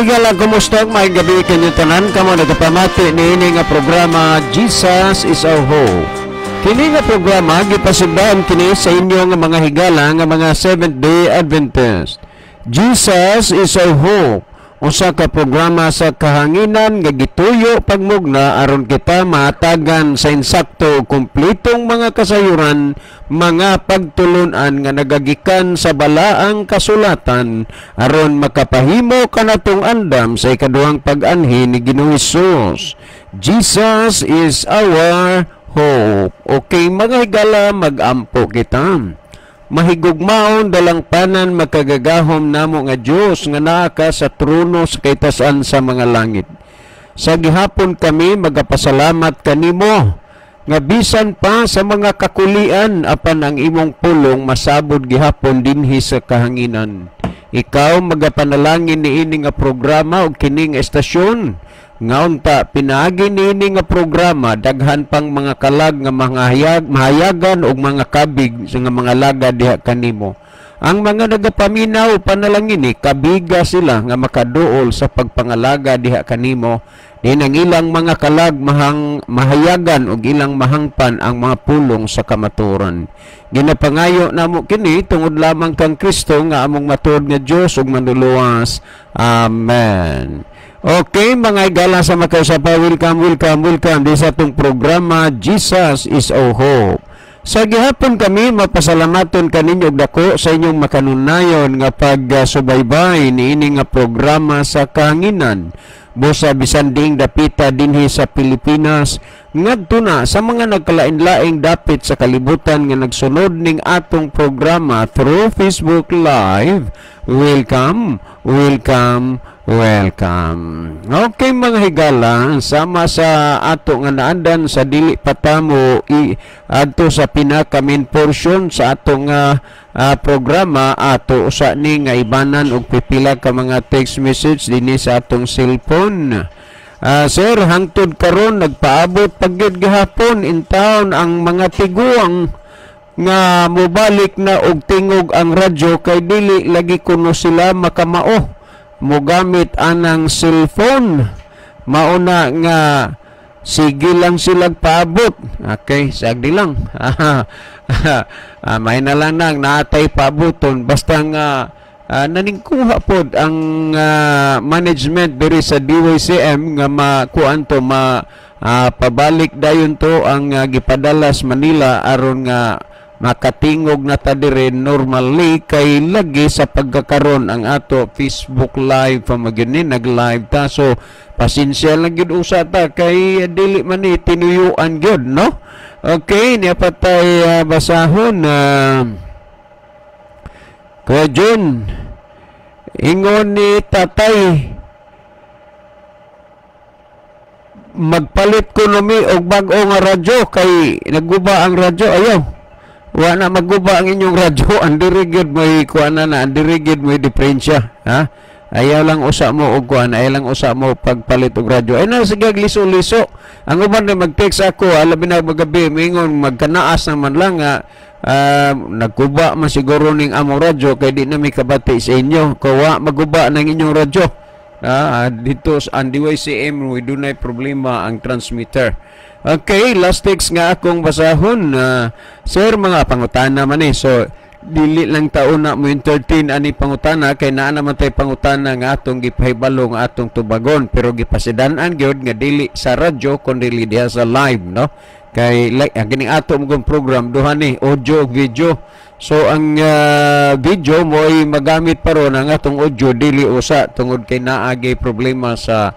higala, kumusta? May gabi kanyo tanan, kamo nagapamati ni nga programa Jesus is Our Hope. Kini nga programa gipasugdan kini sa inyo nga mga higala nga mga Seventh-day Adventist. Jesus is Our Hope, usa ka programa sa kahanginan nga gituyo pagmugna aron kita matagan sa insakto kumpletong mga kasayuran, mga pagtulunan nga nagagikan sa balaang kasulatan aron makapahimo kanatong andam sa ikaduhang pag-anhi ni Ginoong Hesus. Jesus is our hope. Okay, mga higala, mag-ampo kita. Mahigugmaon dalang panan makagagahom namo nga Dios nga naa ka sa trono sa kaitasan sa mga langit. Sa gihapon kami magapasalamat kanimo nga bisan pa sa mga kakulian apan ang imong pulong masabod gihapon dinhi sa kahanginan. Ikaw magapanalangin niini nga programa ug kining estasyon. Ngaunta pinaagi niini nga programa daghan pang mga kalag nga mahayagan og mga kabig sa nga mga laga diha kanimo. Ang mga nagapaminaw panalangin ni kabiga sila nga makaduol sa pagpangalaga diha kanimo. Din ang ilang mga kalag mahayagan og ilang mahangpan ang mga pulong sa kamaturan. Ginapangayo namo kini tungod lamang kang Kristo nga among matuod nga Dios ug manluluwas. Amen. Okay, mga higala sa makausapa, welcome di sa itong programa Jesus is Our Hope. Sa gihapon kami, mapasalamaton kaninyo dako sa inyong makanunayon nga pagsubaybay niini nga programa sa kahanginan. Busa bisan ding dapita dinhi sa Pilipinas, ngadto na sa mga nagkalain-laing dapit sa kalibutan nga nagsunod ning atong programa through Facebook Live. Welcome. Okay, mga higala, sama sa ato nga naandan sa dili patamo adto sa pinaka main portion sa ato nga programa ato usa ni nga ibanan og pipila ka mga text message dinhi sa atong cellphone. Sir, hangtod karon nagpaabot pagyud gihapon in town ang mga tiguang nga mobalik na og tingog ang radyo kay dili lagi kuno sila makamao mogamit anang cellphone. Mauna nga sige lang sila paabot. Okay, sagdi lang. May na lang nang naatay paaboton basta nga naningkuha pod ang management diri sa DYCM nga makuan to pabalik dayon to ang gipadalas Manila aron nga makatingog na ta dire normally kay lagi sa pagkakaron ang ato Facebook Live pamagini nag-live ta, so pasensya lang gyud usa ta kay dili man ni tinuyuan gyud, no? Okay, niya patay basahon Kuya John, ingon ni tatay magpalit ko nami og bag-o nga radyo kay nagguba ang radyo. Ayaw, wala magguba ang inyong radyo, andirigid mo kuana na, andirigid mo diferensya, ha? Ayaw lang usa mo og kuana, ayaw lang usa mo pagpalit og radyo. Ay na sige liso-liso. Ang uban na mag-text ako, alabi na magabi, mingon magkanaas naman lang nga nagguba man siguro ning among radyo kay di na mi kabati sa inyo. Kuwa magguba ng inyong radyo. Dito sa DYCM we do na problema ang transmitter. Okay, last text nga akong basahon. Sir, mga pangutana man so dili lang taon na mo entertain ani pangutana kay naa naman tay pangutana nga atong gipahibalo nga atong tubagon pero gipasidan-an gyud nga dili sa radyo kundi diha sa live, no? Kay ang kining ato mong program duha ni audio ug video. So ang video mo ay magamit pa ron ang atong audio dili usa tungod kay naagay problema sa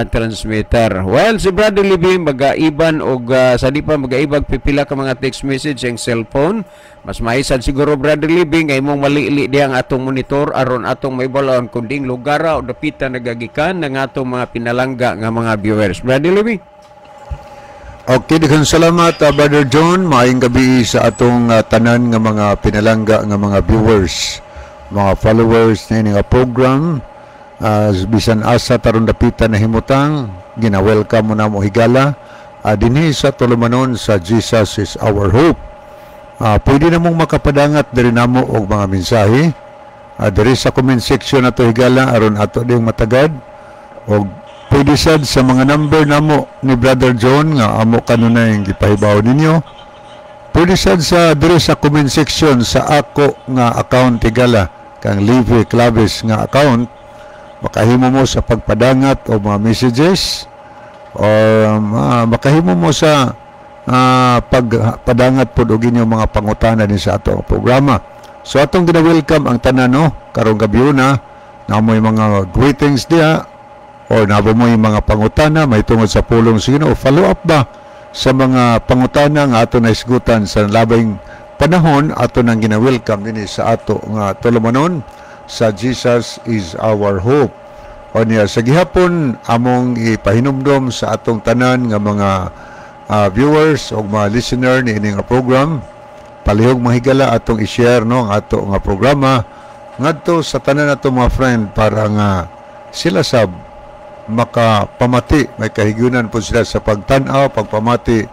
transmitter. Well, si Brother Libby magaiban og sa di pa magaibag pipila ka mga text message ang cellphone. Mas maisan siguro Brother Libby nga imong malili di ang atong monitor aron atong maibalawan kunding lugar o dapita nagagikan ng atong mga pinalangga nga mga viewers. Brother Libby. Okay, daghan salamat Brother John. Maayong gabi sa atong tanan nga mga pinalangga nga mga viewers, mga followers na nga program. Bisan asa taron dapitan na himutang, gina-welcome mo na mo higala dinhi sa tulumanon sa Jesus is Our Hope. Pwede na mong makapadangat diri namo og mga mensahe diri sa comment section nato higala aron ato ding matagad O pwede sad sa mga number namo ni Brother John nga amo kanunay ang gipahibaw ninyo. Pwede sad sa dire sa comment section sa ako nga account tigala kang Levi Claves nga account, makahimo mo sa pagpadangat o mga messages or makahimo mo sa pagpadangat po og inyong mga pangutana din sa atong programa. So atong gina-welcome ang tanan no karong gabi na namoy mga greetings diha or nabo mo yung mga pangutana may tungod sa pulong sa Ginoo, follow up ba sa mga pangutana nga ato na isgutan sa labing panahon ato nang gina-welcome din sa ato nga tulumanon sa Jesus is our hope. O niya sa gihapon among ipahinumdom sa atong tanan nga mga viewers o mga listener ni ining program, palihog mahigala atong i-share no ang ato nga programa ngadto sa tanan nato mga friend para nga sila sab makapamati, may kahigunan po sila sa pagtan-aw, pagpamati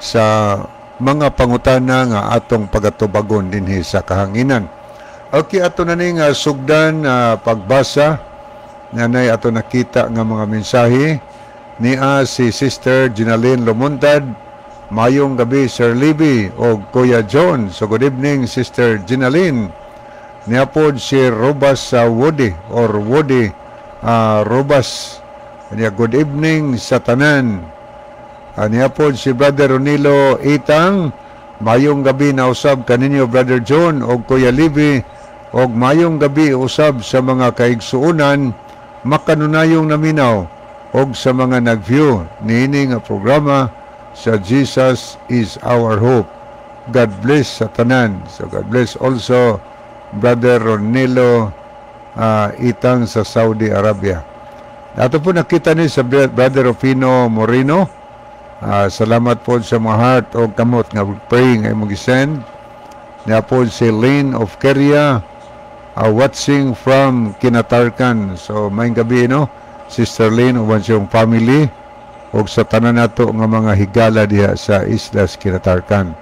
sa mga pangutana nga atong pagatubagon dinhi sa kahanginan. Okay, ato na ning sugdan pagbasa nanay ato nakita nga mga mensahe niya si Sister Ginaline Lumuntad. Mayong gabi Sir Libby o Kuya John. So good evening Sister Ginaline. Niya po si Robas Woody or Woody Robas. Niya good evening sa tanan. Niya po si Brother Ronilo Itang. Mayong gabi na usab kaninyo Brother John o Kuya Libby. O mayong gabi usab sa mga kaigsuunan makanunayong naminaw o sa mga nag-view niini nga programa sa Jesus is our hope. God bless sa tanan. So God bless also Brother Ronilo Itang sa Saudi Arabia. Ato po nakita ni sa Brother Rufino Moreno. Salamat po sa mga heart o kamot nga praying ay mag-send. Niya po si Lane of Keria watching from Kinatarkan. So may gabi no Sister Lane o yung family o sa tanan nato nga mga higala diha sa Islas Kinatarkan.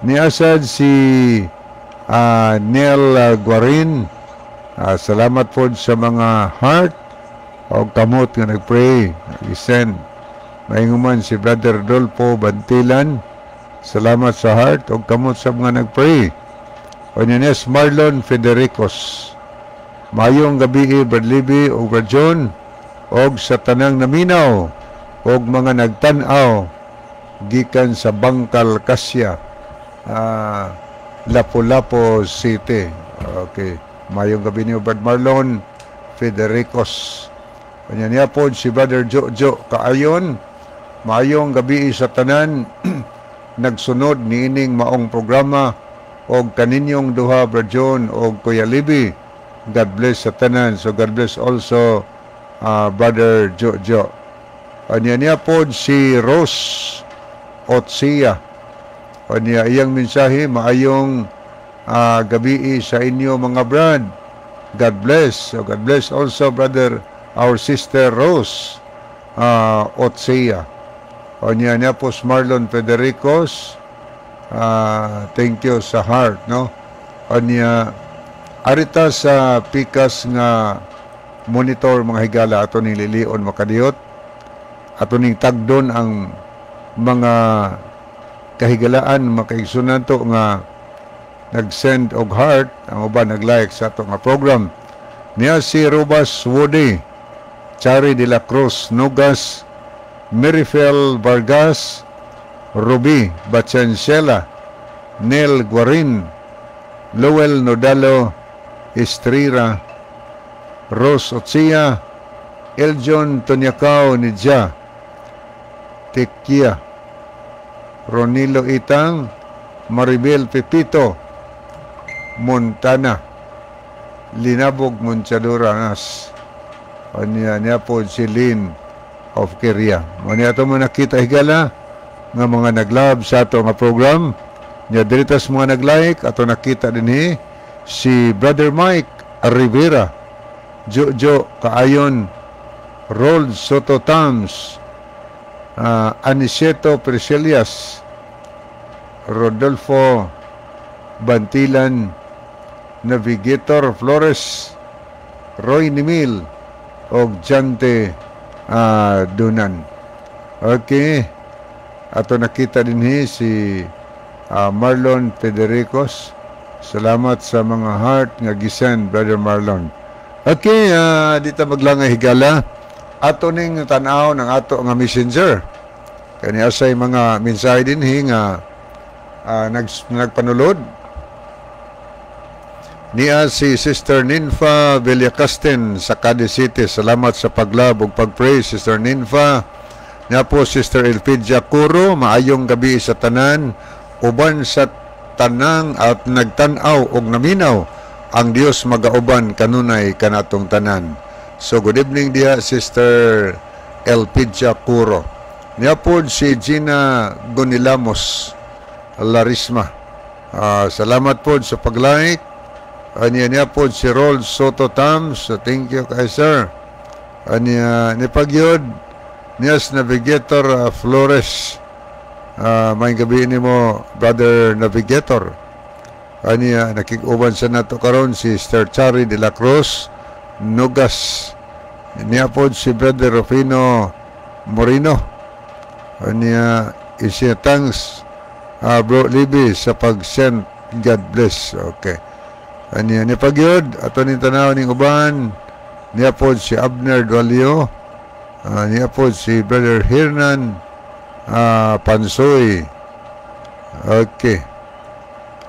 Niasad si Neil Guarin. Salamat po sa mga heart o kamot nga nagpray, nag-send. Mainguman si Brother Rodolfo Bantilan. Salamat sa heart o kamot sa mga nagpray. O Nines Marlon Federicos. Mayong gabi Brad Libby o Brad John o sa tanang naminaw o mga nagtanaw gikan sa Bangkal Kasya, Lapu-Lapu City. Okay. Mayong gabi ni Brad Marlon Federicos. Kanya niya po si Brother Jojo Kaayon. Mayong gabi sa tanan nagsunod niining maong programa og kaninyong duha Brad John og Kuya Libby. God bless sa tanan. So God bless also Brother Jojo. Kanya niya po si Rose Otsia. Kanya iyang mensahe maayong gabi sa inyo mga brad. God bless. So God bless also Brother our Sister Rose Otsia. O niya po Marlon Federicos. Thank you sa heart, no? O niya arita sa pikas nga monitor mga higala ato ning lilion makadiyot. Ato ning tagdon ang mga kahigalaan makaigsunan to nga nag-send og heart, ang uban nag-like sa ato nga program. Niya si Robas Woody, Chari de la Cruz Nugas, Merifel Vargas, Ruby Bachancela, Nel Guarin, Lowell Nodalo Estrira, Rose Otsia, Eljon Tonyacao Nidja, Tekia, Ronilo Itang, Maribel Pepito, Montana, Linabog Monchadoranas, o niya po si Lynn of Keria. O niya ito mo nakita higala nga mga nag-love sa ito nga program. Niya diritas mga nag-like, ato nakita din si Brother Mike Rivera, Jojo Kaayon, Rold Soto Tams, Aniceto Priscilias, Rodolfo Bantilan, Navigator Flores, Roy Nimil, og Jante Dunan. Okay. Ato nakita dinhi si Marlon Federicos. Salamat sa mga heart nga gisend, Brother Marlon. Okay, dito maglangay higala. Ato ning tanaw ng ato nga messenger. Kani asay mga mensahe dinhi nga nagpanulod. Niya si Sister Ninfa Villacasten sa Cadiz City. Salamat sa paglab ug pagpray, Sister Ninfa. Niya po Sister Elpidia Curo, maayong gabi sa tanan. Uban sa tanang at nagtanaw og naminaw, ang Dios magauban kanunay kanatong tanan. So good evening diha Sister Elpidia Curo. Niya po si Gina Gonilamos Larisma. Salamat po sa pag-like. Niya po si Rol Soto Tams. So thank you kay sir. Ni pagyod Nias Navigator Flores. May gabi ni mo, Brother Navigator. Nakikuban sa nato karon si Sister Chari de la Cruz Nugas. Niya po si Brother Rufino Moreno. Isya thanks Bro Libby sa pag-send. God bless. Okay. Ni pagyod ato ni tanaw ning uban. Niya po si Abner Dualio. Niya po si Brother Hernan Pansoy. Okay.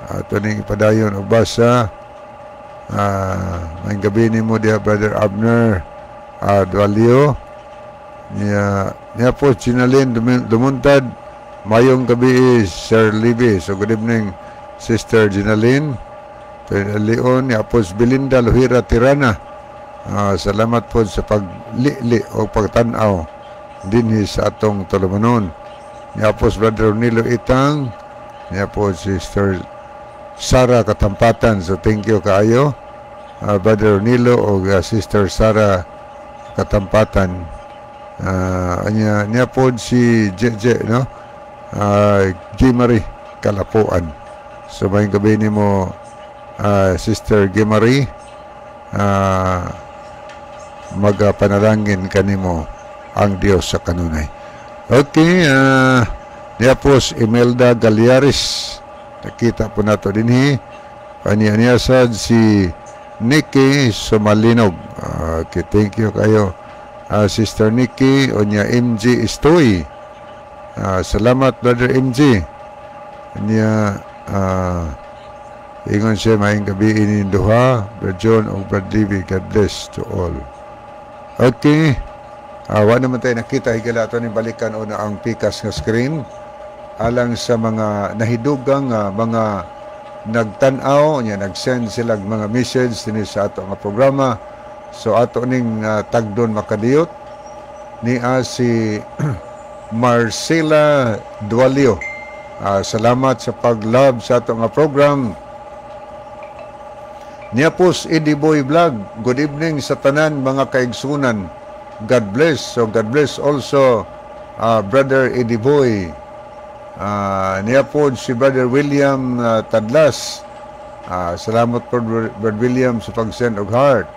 Ato ning ipadayon og basa. May gabi ni mo diha Brother Abner Dualio. Niya po Chinalin Dumuntad. Mayong gabi Sir Libby. So good evening Sister Ginalyn Leon. Niya po Belinda Luhira Tirana. Salamat po sa paglili o pagtanaw dinhi sa atong tulumanon. Niya po Brother Nilo Itang. Niya po Sister Sara Katampatan. So thank you kaayo Brother Nilo o Sister Sara Katampatan. Niya po si Jeje, no? Gimari Kalapuan. So may gabi ni mo Sister Gimari, magpanalangin kanimo ang Dios sa kanunay. Okay, niya po si Imelda Galiaris. Nakita po nato dinhi. Niya sad si Nikki Sumalinog. Okay, thank you kayo Sister Nikki o niya MG Istoy. Salamat Brother MG. Niya ingon siya maayong gabi ini duha Brother John o Brother Libby. God bless to all. Okay. Wa naman tayo nakita higala ito ni balikan o na ang pikas nga screen alang sa mga nahidugang mga nagtanaw niya nag-send sila mga message din sa ato nga programa. So ato ning tagdon makadiyot ni si Marcela Dualio. Salamat sa pag-love sa ato nga program. Niya po Eddie Boy Vlog. Good evening sa tanan mga kaigsunan. God bless. So God bless also Brother Eddie Boy. Niya po si Brother William Tadlas. Salamat po Brother William sa pag-send og heart.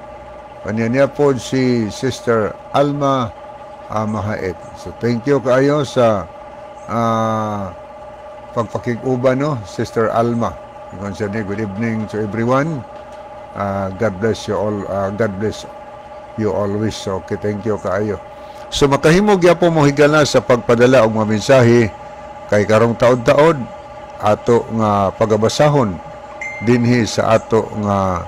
Niya po si Sister Alma Mahait. So thank you kaayo sa pagpakig-uban, no, Sister Alma. Good evening to everyone. God bless you all. God bless you always. Okay, thank you kaayo. So makahimog ya po mo higala sa pagpadala og mga mensahe kay karong taod-taod ato nga pagabasahon dinhi sa ato nga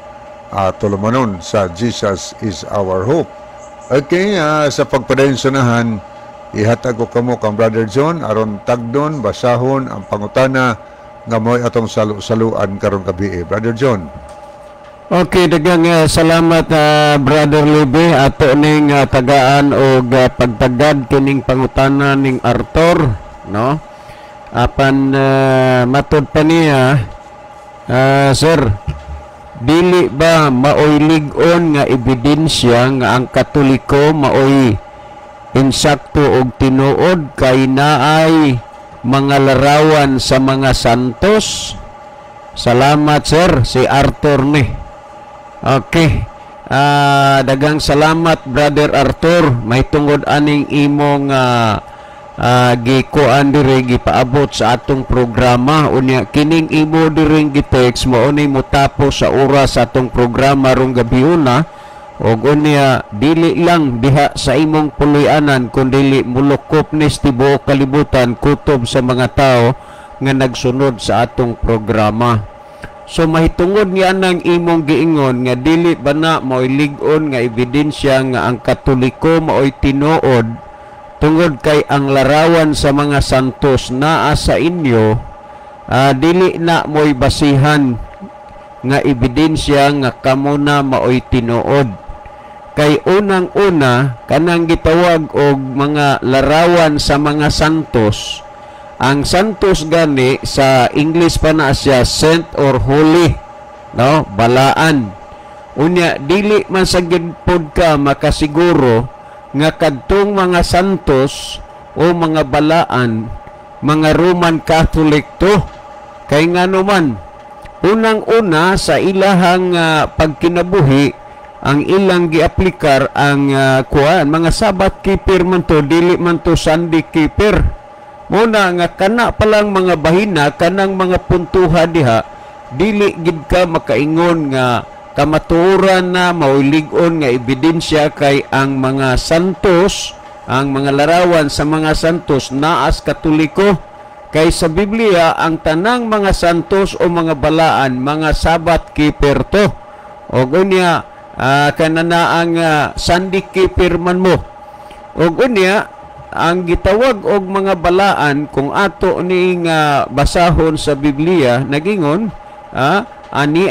tulumanon sa Jesus is our hope. Okay, sa pagpadayonsonahan ihatag ko kamo kang Brother John aron tagdon basahon ang pangutana nga moy atong saluan karon gabi. Brother John. Okay, daghang salamat Brother Libby ato ning tagaan og pagtagad kining pangutana ning Arthur, no? Apan matud pa niya sir, dili ba maoy lig-on nga ebidensya nga ang Katoliko maoy insakto og tinuod kay naay mga larawan sa mga santos? Salamat sir, si Arthur ni. Okay. Dagang salamat Brother Arthur, may tungod aning imong gikuan diri gipaabot sa atong programa. Unya kining imo diri gitext mo ni motapos sa oras sa atong programa rong gabiuna, og unya dili lang diha sa imong puloy-anan kundi mulukop ni tibuok kalibutan kutob sa mga tao nga nagsunod sa atong programa. So mahitungod nga nang imong giingon nga dili ba na mao'y lig-on nga ebidensya nga ang Katoliko mao'y tinuod tungod kay ang larawan sa mga santos naa sa inyo, dili na mo'y basihan nga ebidensya nga kamo na mao'y tinuod. Kay unang-una kanang gitawag og mga larawan sa mga santos. Ang santos gani sa English pa na siya saint or holy, no? Balaan. Unya dili man sa gid-pod ka makasiguro nga kadtong mga santos o mga balaan mga Roman Catholic to. Kay ngano man unang-una sa ilahang pagkinabuhi ang ilang giaplikar ang kuan mga Sabbath keeper man to, dili man to Sunday keeper. Muna nga kana palang mga bahina kanang mga puntuha diha dili gid ka makaingon nga kamatuoran na maulig-on nga ebidensya kay ang mga santos, ang mga larawan sa mga santos naas Katoliko. Kay sa Biblia ang tanang mga santos o mga balaan mga Sabbath keeper to. O unya kanana ang Sunday keeper man mo. O unya ang gitawag og mga balaan kung ato ning basahon sa Biblia nagingon ani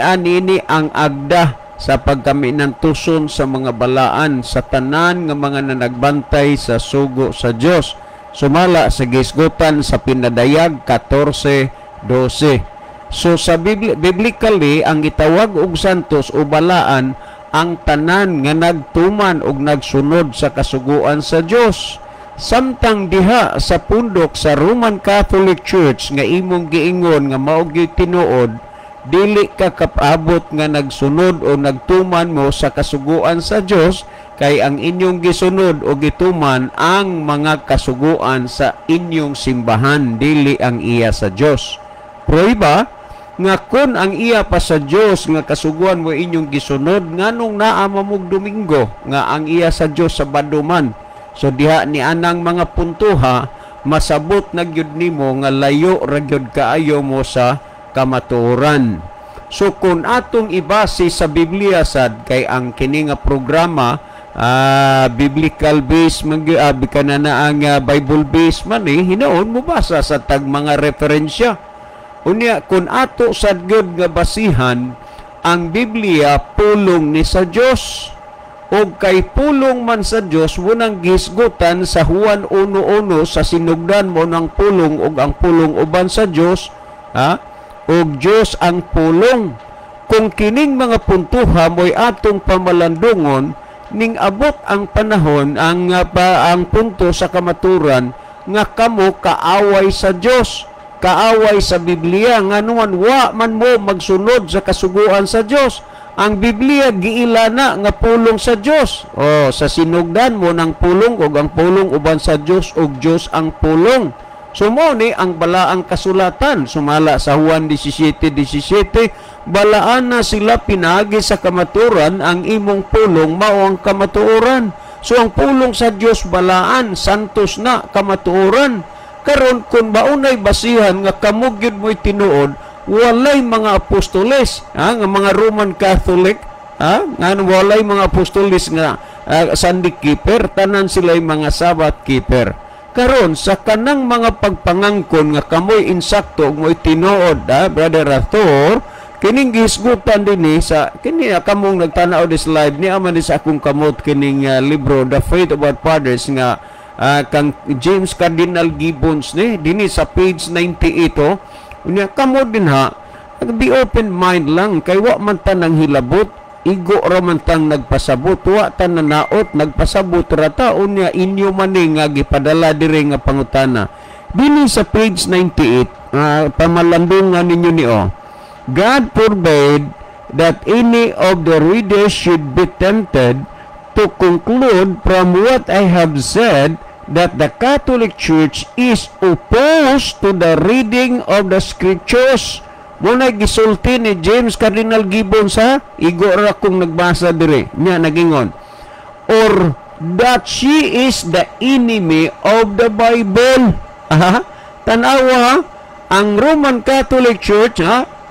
ang agda sa pagkaminantuson sa mga balaan sa tanan nga mga nanagbantay sa sugo sa Dios. Sumala sa gisgutan sa pinadayag 14:12. So sa biblically ang gitawag og santos o balaan ang tanan nga nagtuman og nagsunod sa kasuguan sa Dios. Samtang diha sa pundok sa Roman Catholic Church nga imong giingon nga mao gyud tinuod, dili ka kapabot nga nagsunod o nagtuman mo sa kasuguan sa Dios kay ang inyong gisunod o gituman ang mga kasuguan sa inyong simbahan, dili ang iya sa Dios. Prueba nga kun ang iya pa sa Dios nga kasuguan mo inyong gisunod nganong naa mamug Domingo nga ang iya sa Dios sa baduman. So diha ni anang mga puntuha masabot na gyud nimo nga layo ra gyud kaayo mo sa kamatuoran. So kung atong ibase sa Biblia sad kay ang kini nga programa biblical based man kanana ang Bible based man hinaon mo basa sa tag mga referensya. Unya kung ato sad gyud nga basihan ang Biblia pulong ni sa Dios. O kay pulong man sa Dios munang gisgutan sa Juan 1:1 sa sinugdan mo ng pulong ug ang pulong uban sa Dios ug Dios ang pulong. Kung kining mga puntuha mo'y atong pamalandungon ning abot ang panahon ang punto sa kamaturan nga kamo kaaway sa Dios, kaaway sa Biblia nganuman wa man mo magsunod sa kasuguan sa Dios. Ang Biblia giila na nga pulong sa Dios. Sa sinugdan mo ng pulong ug ang pulong uban sa Dios ug Dios ang pulong. Sumo ni ang balaang kasulatan sumala sa Juan 17:17, balaan na sila pinagi sa kamaturan, ang imong pulong mao ang kamatuoran. So ang pulong sa Dios balaan, santos na kamatuoran. Karon kun baunay basihan nga kamo gyud mo'y tinuod, walay mga apostoles nga mga Roman Catholic nga walay mga apostoles nga Sunday keeper, tanan sila'y mga Sabbath keeper. Karon sa kanang mga pagpangangkon nga kamoy insakto ug mo'y tinuod Brother Arthur, kining gisgutan dinhi sa kini kamong nagtanaw this live ni aman sa akong kamot kining libro The Faith of Our Fathers nga kang James Cardinal Gibbons ni dinhi sa page 98 unya kamo din be open mind lang kay wa man tanang hilabot, igo ra man tang nagpasabot, wa tan nanaot nagpasabot ra ta unya inyo man nga gipadala diri nga pangutana dinhi sa page 98 pamalandungan ninyo ni God forbid that any of the readers should be tempted to conclude from what I have said that the Catholic Church is opposed to the reading of the Scriptures. Muna gisulti ni James Cardinal Gibbons ha, igo ra kung nagbasa dire, niya nagingon, or that she is the enemy of the Bible. Tanawa, ang Roman Catholic Church,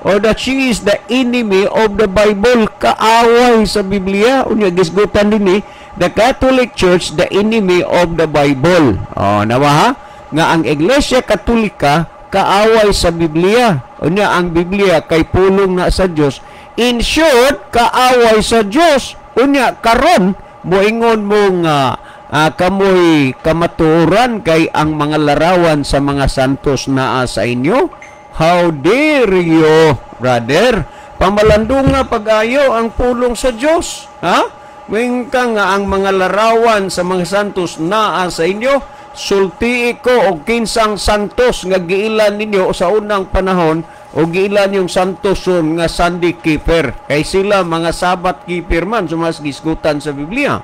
or that she is the enemy of the Bible, kaaway sa Biblia. Unya gisgutan din the Catholic Church, the enemy of the Bible. Nawa nga ang Iglesia Katolika kaaway sa Biblia. Unya ang Biblia kay pulong na sa Dios. In short, kaaway sa Dios. Unya karon moingon mo nga kamoy kamatuoran kay ang mga larawan sa mga santos naa sa inyo. How dare you, brother? Pamalandong nga pag-ayo ang pulong sa Diyos. Wing ka nga ang mga larawan sa mga santos naa sa inyo, sulti ko o kinsang santos nga giilan ninyo sa unang panahon o giilan yung santos nga Sunday keeper. Kay sila mga Sabbath keeper man, sumas gisgutan sa Biblia.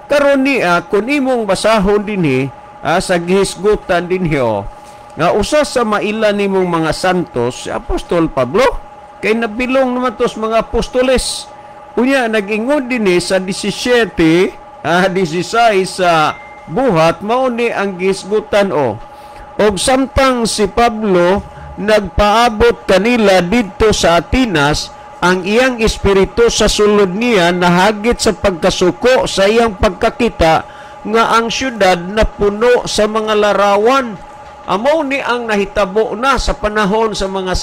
Karon kung imong basahon dinhi sa gisgutan dinhi nga usa sa mailan nimong mga santos, si Apostol Pablo, kay nabilong naman tos mga apostoles. Unya, nag-ingon din sa 16 sa buhat, mauni ang gisgutan Og samtang si Pablo nagpaabot kanila dito sa Atenas, ang iyang espiritu sa sulod niya nahagit sa pagkasuko sa iyang pagkakita nga ang syudad na puno sa mga larawan. Amo ni ang nahitabo na sa panahon sa mga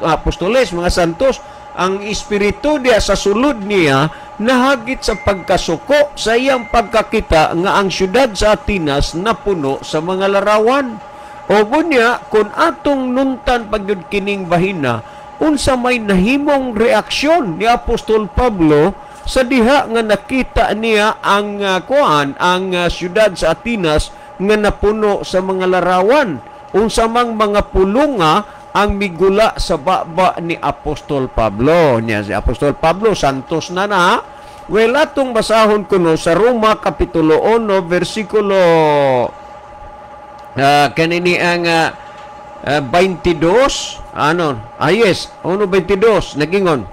apostoles, mga santos, ang espiritu diya sa sulod niya nahagit sa pagkasuko sa iyang pagkakita nga ang syudad sa Atenas na puno sa mga larawan. O bunya, kung atong nuntan pagyud kining bahina, unsa may nahimong reaksyon ni Apostol Pablo sa diha nga nakita niya ang syudad sa Atenas nga napuno sa mga larawan. Unsa mang mga pulunga ang migula sa baba ni Apostol Pablo. Niya si Apostol Pablo santos na. Well, atong basahon kuno sa Roma kapitulo 1 versikulo kanini ang 22 yes 1:22 nagingon,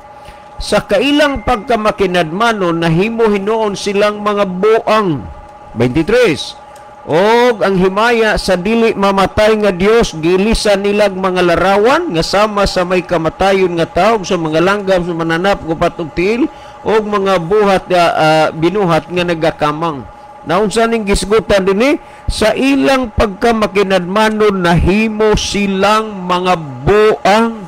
sa kailang pagkamakinadmanon nahimo hinuon silang mga buang. 23, og ang himaya sa dili mamatay nga Dios gilisan nilag mga larawan nga sama sa may kamatayon nga taog sa mga langgam sa mananap gupat og tiil og mga buhat binuhat nga nagakamang. Naunsa ning gisgutan dinhi, sa ilang pagkamakinadmanon nahimo silang mga buang.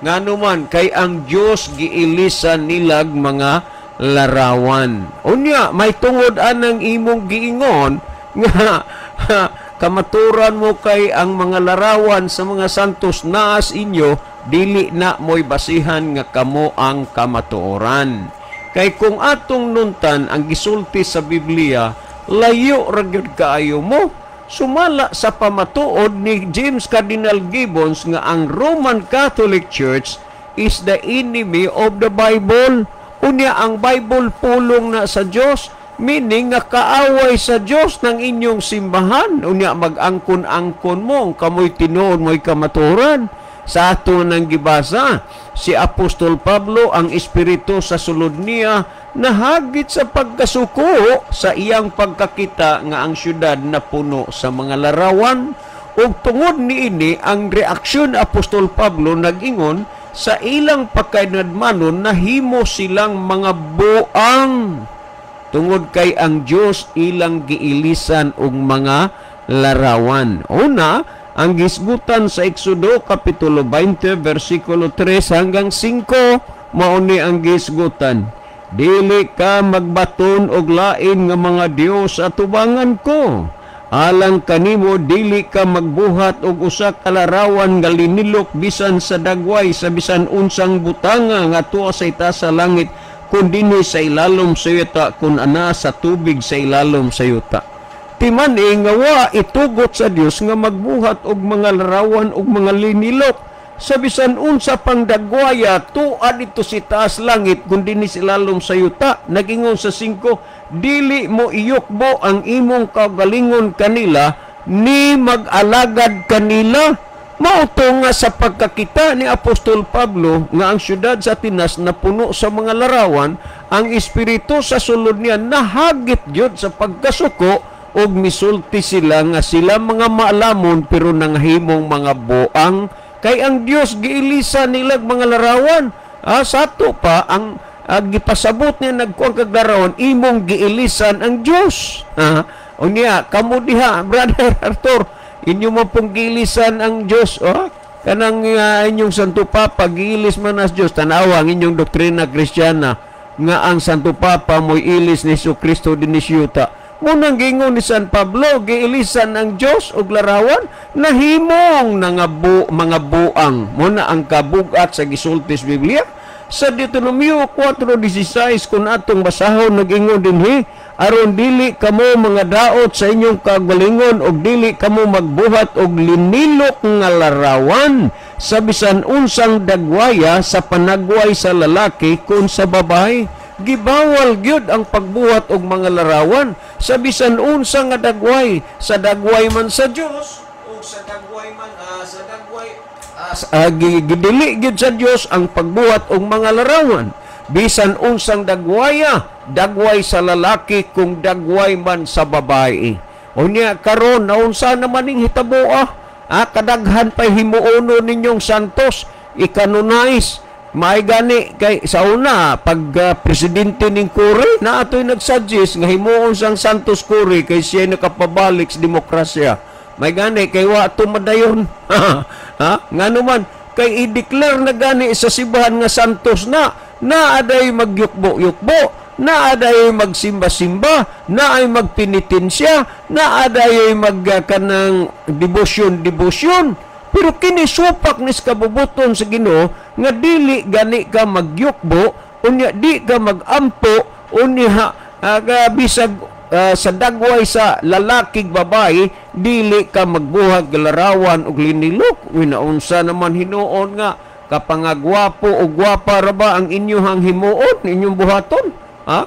Nganuman kay ang Dios giilisan nilag mga larawan. Unya may tungod anang imong giingon nga kamaturan mo kay ang mga larawan sa mga santos naas inyo, dili na mo'y basihan nga kamo ang kamatuoran. Kay kung atong nuntan ang gisulti sa Biblia, layo ra gyud kaayo mo. Sumala sa pamatuod ni James Cardinal Gibbons nga ang Roman Catholic Church is the enemy of the Bible. Unya ang Bible pulong na sa Dios, meaning nga kaaway sa Dios ng inyong simbahan. Unya mag-angkon-angkon mo, kamoy tinuod mo'y kamaturan. Sa ato nang gibasa, si Apostol Pablo, ang espiritu sa sulod niya, nahagit sa pagkasuko sa iyang pagkakita nga ang syudad na puno sa mga larawan. Ug tungod niini ang reaksyon Apostol Pablo nag-ingon, sa ilang pagkainadmanon nahimo silang mga buang. Tungod kay ang Dios ilang giilisan og mga larawan. Una, ang gisgutan sa Exodo kapitulo 20 versikulo 3 hanggang 5, mauni ang gisgutan. Dili ka magbaton og lain nga mga Dios atubangan ko. Alang kanimo dili ka magbuhat og usa ka larawan nga linilok bisan sa dagway sa bisan unsang butanga nga tuwa sa itaas sa langit, kun dinhi sa ilalom sa yuta, kun ana sa tubig sa ilalom sa yuta. Timani nga wa itugot sa Dios nga magbuhat og mga larawan og mga linilok sa bisan unsa pang dagwaya tuad ito si taas langit kundi ni silalom sa yuta. Nagingon sa 5, dili mo iyukbo ang imong kagalingon kanila ni mag-alagad kanila. Mauto nga sa pagkakita ni Apostol Pablo nga ang syudad sa Atenas na puno sa mga larawan, ang espiritu sa sulod niya nahagit gyud sa pagkasuko og misulti sila nga sila mga maalamon pero nanghimong mga buang kay ang Dios giilisa nilag mga larawan. Sato pa ang gipasabot niya nagkuang kag larawan imong giilisan ang Dios. Unya kamo diha Brother Arthur, inyo mo pong giilisan ang Dios. Kanang inyong Santo Papa giilis man as Dios. Tanawa ang inyong doktrina Kristiyana nga ang Santo Papa mo'y ilis ni Jesucristo din ni Siyuta. Munang gingon ni San Pablo, giilisan ang Dios og larawan, nahimong mga buang. Muna ang kabugat sa gisultis Biblia. Sa Deuteronomio 4:16 kung atong basahon nag-ingon dinhi, aron dili kamo mga daot sa inyong kagalingon og dili kamo magbuhat og linilok nga larawan sa bisan unsang dagwaya sa panagway sa lalaki kun sa babae. Gibawal gyud ang pagbuhat og mga larawan sa bisan unsa nga dagway, sa dagway man sa Dios o sa dagway man sa dagway gidili gyud sa Dios ang pagbuhat og mga larawan bisan unsang dagwaya, dagway sa lalaki kung dagway man sa babae. Unya karon naunsa naman ning hitabo kadaghan pa himuono ninyong santos i-canonize. May gani kay sa una pag presidente ning Kore na ato'y nagsuggest nga himuon sang Santos Kore kay siya nakapabalik sa demokrasya. May gani kay wa ato madayon. Ngano man kay i-declare na gani sa simbahan nga Santos na aday magyukbo-yukbo, na aday magsimba-simba, na ay magpenitensya, na aday magkanang debosyon. Pero kinisupak ni kabubuton sa Ginoo nga dili gani ka magyukbo, unya di ka magampo, unya bisag sa dagway sa lalakig babae, dili ka magbuhag larawan og linilok. Winaunsa naman hinuon nga kapangagwapo o gwapa ra ba ang inyong himuon, inyong buhaton?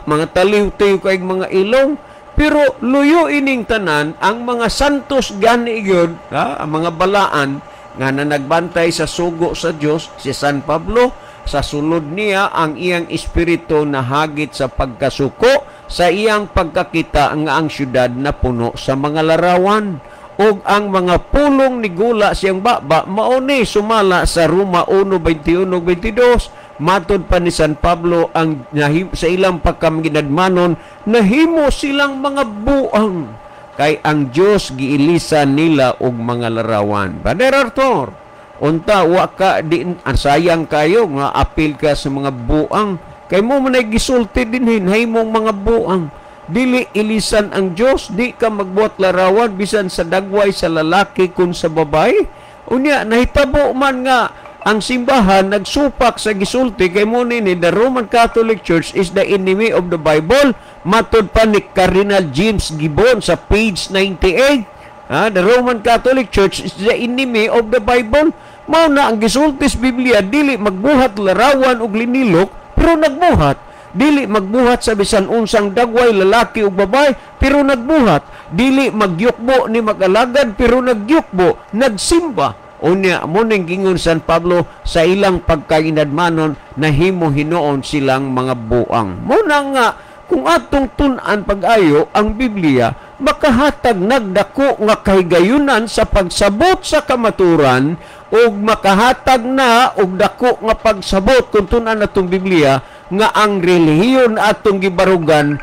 Mga taliw-tiw kay mga ilong. Pero luyo ining tanan ang mga santos gani gyud, ang mga balaan nga na nagbantay sa sugo sa Dios, si San Pablo, sa sulod niya ang iyang espiritu na hagit sa pagkasuko sa iyang pagkakita nga ang syudad na puno sa mga larawan ug ang mga pulong ni gula siyang baba mauni sumala sa Roma 1:21-22. Matod pa ni San Pablo ang sa ilang pagkamginadmanon nahimo silang mga buang kay ang Dios giilisan nila og mga larawan. Brother Arthur, unta wa ka din sayang kayo nga apil ka sa mga buang kay mo man gisulti dinhin himong mga buang. Dili ilisan ang Dios, di ka magbuhat larawan bisan sa dagway sa lalaki kun sa babae. Unya nahitabo man nga ang simbahan nagsupak sa gisulti kay mo ni the Roman Catholic Church is the enemy of the Bible. Matod pa ni Cardinal James Gibbon sa page 98. The Roman Catholic Church is the enemy of the Bible. Mao na ang gisulti sa Biblia, dili magbuhat larawan og linilok pero nagbuhat. Dili magbuhat sa bisan unsang dagway lalaki ug babae pero nagbuhat. Dili magyukbo ni mag-alagad pero nagyukbo, nagsimba. Unya mo ning gingon San Pablo sa ilang pagkainadmanon na himo hinoon silang mga buang. Mo na nga kung atong tun-an pag-ayo ang Biblia makahatag nagdako nga kahigayunan sa pagsabot sa kamaturan ug makahatag na og dako nga pagsabot kung tun-an atong Biblia nga ang relihiyon atong gibarugan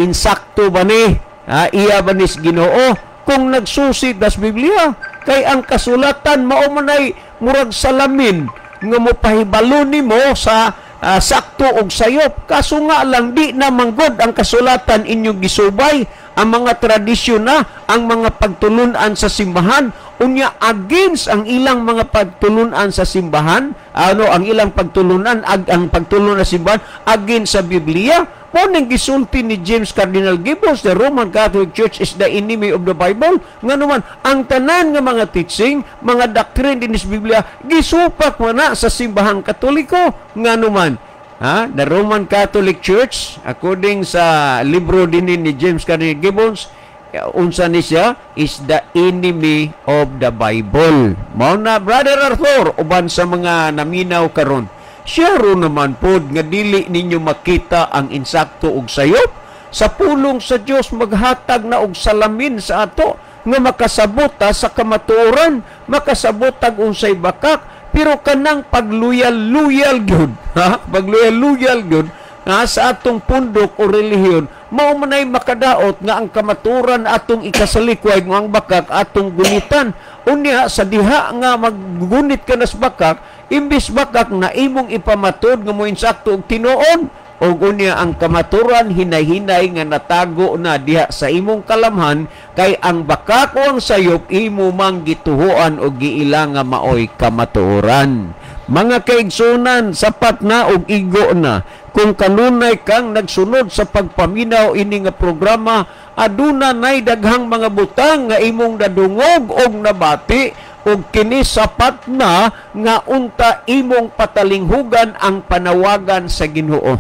insakto ba ni iya ba nis Ginoo kung nagsusi das Biblia kay ang kasulatan mao manay murag salamin nga mopahibalo nimo sa sakto og sayop. Kaso nga lang di na manggod ang kasulatan inyong gisubay ang mga tradisyon na ang mga pagtulunan sa simbahan unya against ang ilang mga pagtulunan sa simbahan ang ilang pagtulunan ang pagtulunan sa simbahan against sa Biblia Puning gisulti ni James Cardinal Gibbons, the Roman Catholic Church is the enemy of the Bible. Nga naman, ang tanan nga mga teaching, mga doctrine din sa Biblia, gisupak mo na sa simbahan Katoliko. Nga naman, the Roman Catholic Church, according sa libro din ni James Cardinal Gibbons, unsa ni siya, is the enemy of the Bible. Mao na, Brother Arthur, uban sa mga naminaw karon, siya ro naman pod nga dili ninyo makita ang insakto og sayop. Sa pulong sa Dios maghatag na og salamin sa ato nga makasabot sa kamatuoran, makasabot tag unsay bakak, pero kanang pagluyal-luyal gyud, pagluyal-luyal gyud sa atong pundok o relihiyon, mao manay makadaot nga ang kamaturan atong ikasalikway nga ang bakak atong gunitan. Unya sa diha nga maggunit ka na sa bakak, imbis bakak na imong ipamatod nga mo insakto og tinuon, o unya ang kamaturan hinay-hinay nga natago na diha sa imong kalamhan, kay ang bakak o ang sayop imo mang gituhuan o giila nga maoy kamatuoran. Mga kaigsunan, sapat na og igo na kung kanunay kang nagsunod sa pagpaminaw ini nga programa, aduna nay daghang mga butang nga imong nadungog og nabati, og kini sapat na nga unta imong patalinghugan ang panawagan sa Ginoo.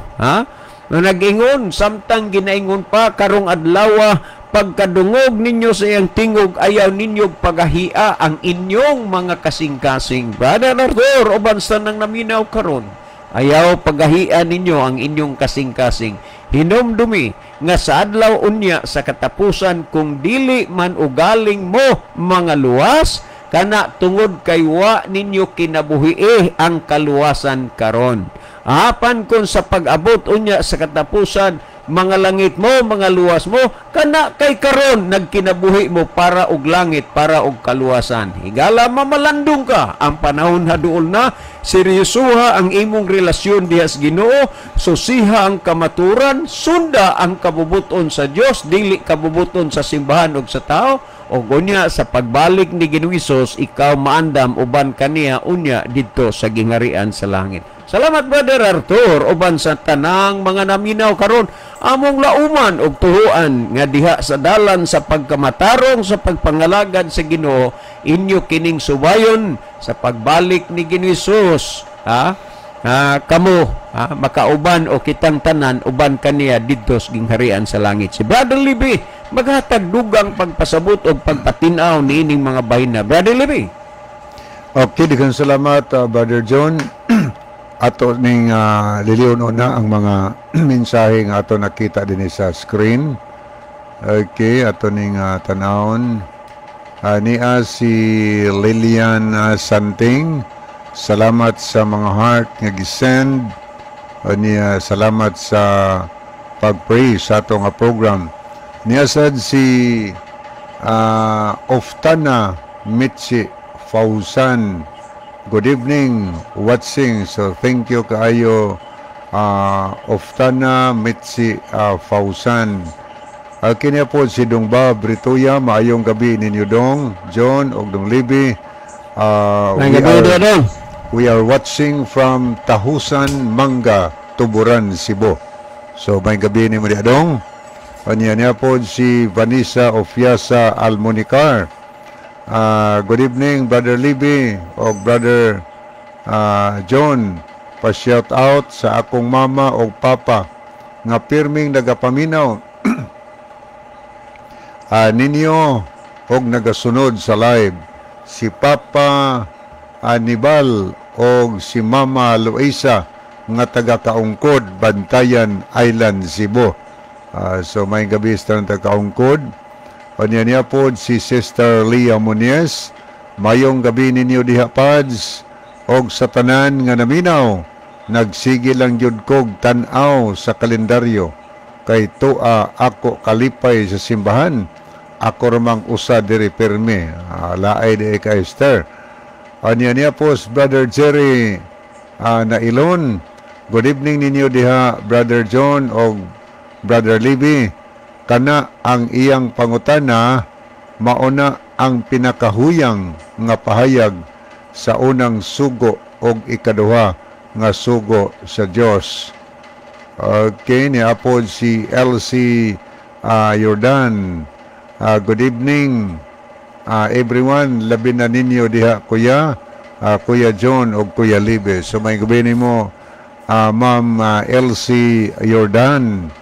Nag-ingon, samtang ginaingon pa karong adlaw, pagkadungog ninyo sa iyang tingog, ayaw ninyo pagahia ang inyong mga kasing-kasing. Brother Arthur, uban sa nang naminaw karon, ayaw pagahia ninyo ang inyong kasing-kasing. Hinumdumi nga sa adlaw unya sa katapusan, kung dili man ugaling mo mga luwas, kana tungod kay wa ninyo kinabuhi ang kaluwasan karon. Apan kung sa pag-abot unya sa katapusan, mga langit mo, mga luwas mo, kana kay karon nagkinabuhi mo para og langit, para og kaluwasan. Higala mamalandong ka, ang panahon haduol na, seryosoha ang imong relasyon diha sa Ginoo, susiha ang kamaturan, sunda ang kabubuton sa Dios, dili kabubuton sa simbahan ug sa tao, o unya sa pagbalik ni Ginoong Hesus, ikaw maandam uban kaniya unya didto sa gingharian sa langit. Salamat Brother Arthur, uban sa tanang mga naminaw karon, among lauman og tuhuan nga diha sa dalan sa pagkamatarong sa pagpangalagad sa Ginoo, inyo kining subayon sa pagbalik ni Ginoong Hesus. Kamo makauban o kitang tanan uban kaniya didto sa gingharian sa langit. Si Brother Libby maghatag dugang pagpasabot og pagpatinaw niining mga bayna. Brother Libby. Okay, daghang salamat Brother John. Ato ning liliyon na ang mga mensahe nga ato nakita din sa screen. Okay, ato ning tanawon. Niya si Lilian Santing. Salamat sa mga heart nga gisend. Niya salamat sa pag-pray sa ato nga program. Niya sad si Oftana Mitsi Fausan. Good evening, watching. So, thank you kaayo, Oftana Mitsi Fausan. Kini po si Dongba Britoya, maayong gabi ninyo Dong, John, og Dong Libby. We are watching from Tahusan, Manga, Tuburan, Cebu. So, may gabi ni mo diya Dong. Niya po si Vanessa Ofiasa Almonicar. Good evening, Brother Libby o Brother John. Pa-shout out sa akong mama o papa nga pirming nagapaminaw ninyo og nagasunod sa live. Si Papa Anibal o si Mama Luisa nga taga-Kaungkod, Bantayan Island, Cebu. So may gabi sa taga-Kaungkod. O niya po si Sister Leah Muniez. Mayong gabi ninyo diha pads. Og sa tanan nga naminaw, nagsige lang yun kog tanaw sa kalendaryo. Kay tua ako kalipay sa simbahan. Ako ramang usa diri pirmi. Laay di ka Esther. O niya po si Brother Jerry Nailon. Good evening ninyo diha Brother John o Brother Libby. Kana ang iyang pangutana, mauna ang pinakahuyang nga pahayag sa unang sugo og ikaduha nga sugo sa Dios. Okay, niapod si LC Jordan. Good evening, everyone. Labi na ninyo diha, Kuya. Kuya John o Kuya Libe. So may gabi mo, Ma'am LC Jordan.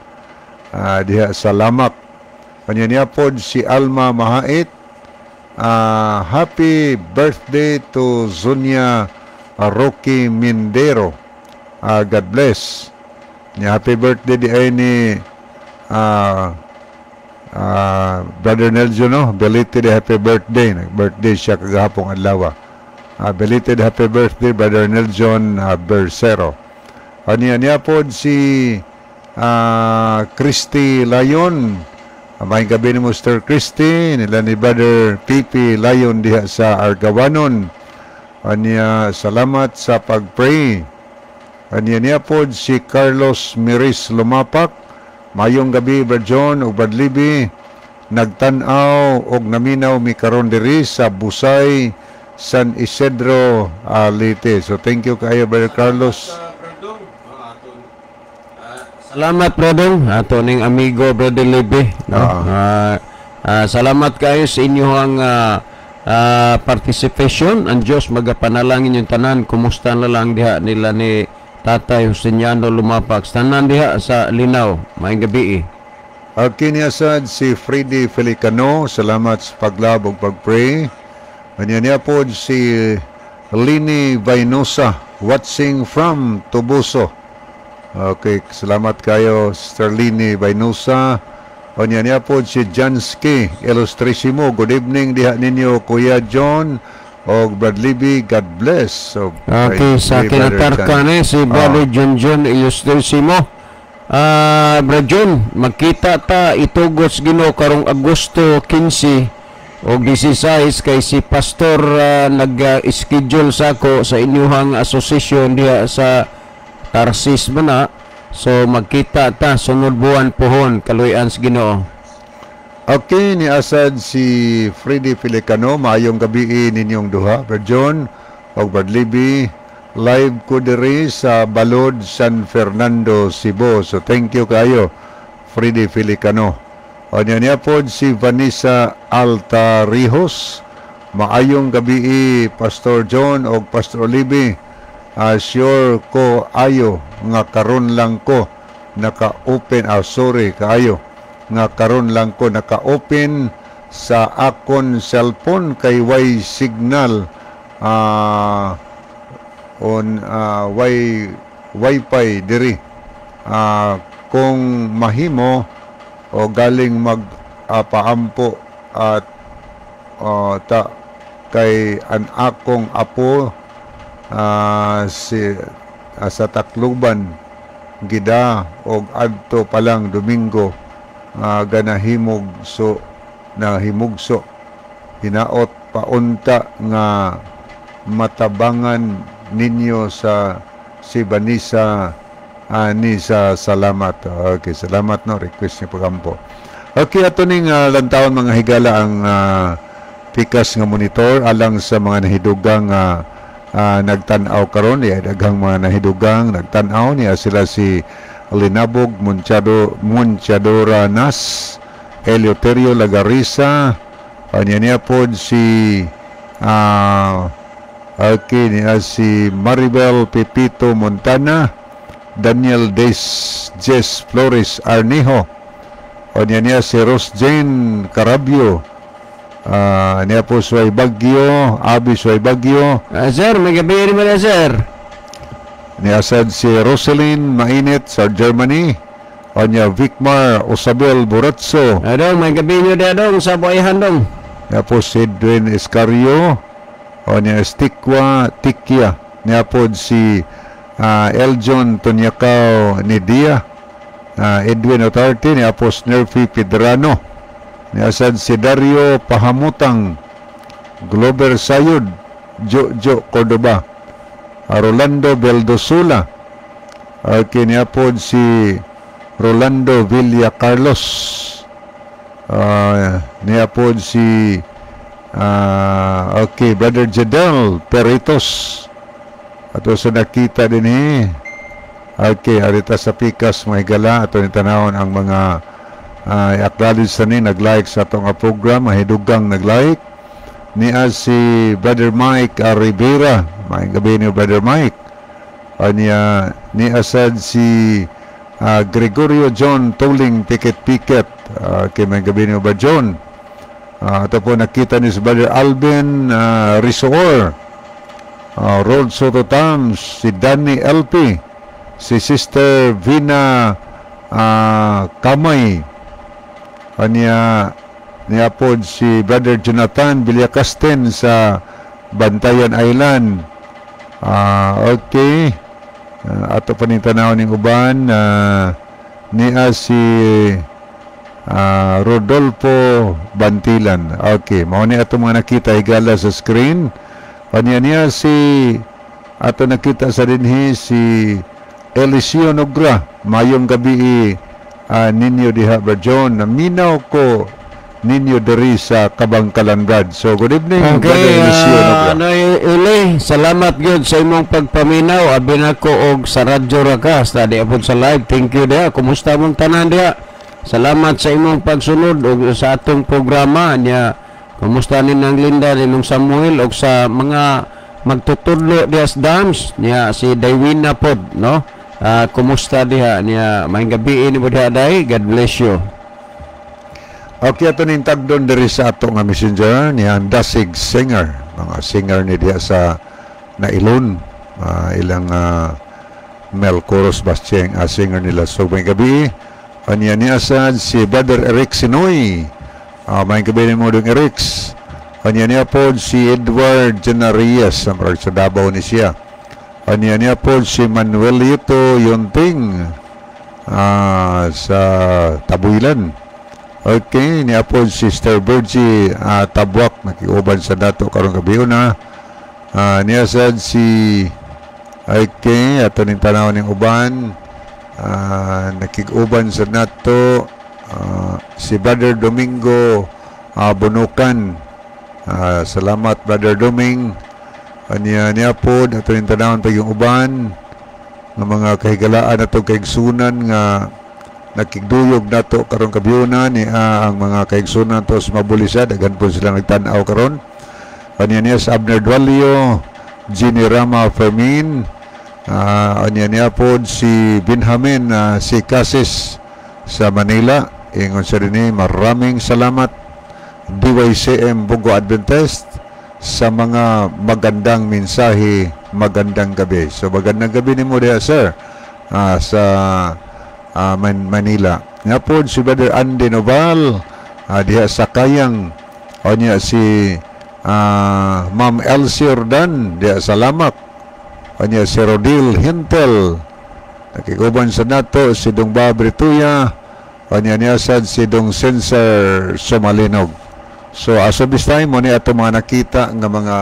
Diha sa Lamak. Kanya niapod si Alma Mahait. Happy birthday to Zunya Rocky Mindero. God bless. Happy birthday di ay ni Brother Nelson, no? Belated happy birthday. Nag-birthday siya kagahapong adlaw. Belated happy birthday, Brother Nelson Bersero. Niya pod si Christy Layon. May gabi ni Mr. Christy, nila ni Brother Pipi Layon diha sa Argawanon. Niya salamat sa pag-pray. Niya pod si Carlos Miris Lumapak. Mayong gabi, Brad John o Brad Libby. Nagtanaw o naminaw mi karon diri sa Busay, San Isidro, Leyte. So thank you kayo, Brother Carlos. Salamat, Brodong. Ato ning amigo, Brother Libby. No? Salamat kayo sa inyong participation. Ang Diyos magapanalangin yung tanan. Kumusta na lang diha nila ni Tatay Justiniano Lumapak. Tanan diha sa Linaw. Maayong gabi. Kiniasad si Freddy Felicano. Salamat sa paglab ug pag-pray. Niya po si Lini Vainosa watching from Tubuso. Okay, salamat kayo, Sister Lini Vainosa. Niya po si Jansky Illustrissimo. Good evening diha ninyo, Kuya John o Brad Libby. God bless. So, okay, sa kinatarka ni si Brother John Illustrissimo. Brad John, magkita ta itugos Ginoo karong Agosto 15 o 16 kay si pastor nag-schedule sa ako sa inyong association diha sa Tarsis mana. So magkita ta sunod buwan pohon kaluyan sa Ginoo. Okay, ni asad si Freddy Felicano. Maayong gabi ninyong duha, Brad John o Brad Libby. Live ko diri sa Balod, San Fernando, Cebu. So thank you kayo, Freddy Felicano. O niya po si Vanessa Altarijos. Maayong gabi, Pastor John o Pastor Libby. Sure ko ayo nga karon lang ko naka-open, sorry kaayo nga karon lang ko naka-open sa akon cellphone kay way signal on wifi diri. Kung mahimo o galing paampo at ta kay an akong apo sa Tacloban gida og adto palang Domingo ganahimugso hinaot paunta nga matabangan ninyo sa si Vanessa ni sa salamat. Okay, salamat no, request ni pagampo. Okay, ato ning lantawon mga higala ang pikas nga monitor alang sa mga nahidugang nagtanaw karon niya daghang mga nahidugang nagtanaw niya sila si Linabog Munchadora Nas, Eleuterio Lagarisa, niya po si okay, niya si Maribel Pepito Montana, Daniel Jess Flores Arnijo, niya si Rosjane Carabio, niya po Suay Bagyo, Abi Suay Bagyo. Sir, may gabi rin mo na, sir. Niasad si Rosalyn Mainit sa Germany. Niya Vicmar Osabel Buratso. Adong, may gabi nyo na dong sa buhayan dong. Niya po si Edwin Escario. Niya Stikwa Tikya. Niya po si Eljon Tonyakaw Nidia. Edwin Otarte. Niya po Nerfi Pedrano. Niasad si Dario Pahamutang, Glover Sayud, Jojo Cordoba, Rolando Beldosula, kiniapod si Rolando Villa Carlos, niapod si okay, Brother Jedel Peritos, ato sa nakita din Okay, arita sa pikas mga higala ato ni tanawon ang mga i-acknowledge sa ni nag-like sa atong program, mahidugang nag-like niya si Brother Mike Rivera. Maayong gabi ni Brother Mike. Niya sad si Gregorio John Tolling Piket kay maayong gabi ni Brother John. Ito po nakita ni si Brother Alvin Risor, Rod Soto Tams, si Danny LP, si Sister Vina Kamay, niya po si Brother Jonathan Villacastin sa Bantayan Island. Okay. Ato pa ni tanaw ning uban niya si Rodolfo Bantilan. Okay, mao ni ato mga nakita higala sa screen. Niya si ato nakita sa dinhi si Eliseo Nogra. Mayong gabi ninyo diha Brad John. Naminaw ko ninyo diri sa Kabangkalan Brad. So good evening Brother Eliseo Nogra. Uli, salamat gyud sa imong pagpaminaw. Abi nako og sa radyo ra ka sa di apod sa live. Thank you diha. Kumusta mong tanan diha? Salamat sa imong pagsunod og sa atong programa niya. Kumusta ni nang Linda ninong Samuel og sa mga magtutudlo diha sa dams niya si Daywina pod, no? Kumusta diha niya? Maayong gabi ni mo diha day. God bless you. Okay, ato ning tagdon diri sa ato nga messenger niya Dasig Singer. Mga singer ni diha sa Nailon. Ilang Mel Coros Bastieng singer nila. So may gabi niya sad si Brother Eric Sinoy. May gabi ni mo dong Eric. Niya po si Edward Janarias sa Davao ni siya. Niya po si Manuel Yuto Yunting sa Tabuilan. Okay, niya po si Sister Virgie Tabuak nakiuban sa dato karong gabi na. Niya sad si okay, ato ning tanaw ning uban nakiguban sa nato si Brother Domingo Bunukan. Salamat Brother Doming. Niya po ato ning tanawon pa yung uban ng mga kahigalaan nato kaigsunan nga nakigduyog nato karon kabiyuna ni ang mga kaigsunan to sa Mabulisa daghan po sila nagtan-aw karon. Niya sa Abner Dualio, Ginny Rama Fermin, niya po si Benjamin si Casis sa Manila. Ingon sa rin maraming salamat DYCM Bungo Adventist sa mga magandang mensahe, magandang gabi. So magandang gabi ni mo diha sir sa Manila. Nga po si Brother Andy Noval diha sa Kayang. O niya si Ma'am Elsie Ordan diha sa Lamak. O niya si Rodil Hintel. Nakikuban sa nato si Dong Babrituya. O niya sad si Dong Sensor Somalinog. So as of this time mo ni ato mga nakita nga mga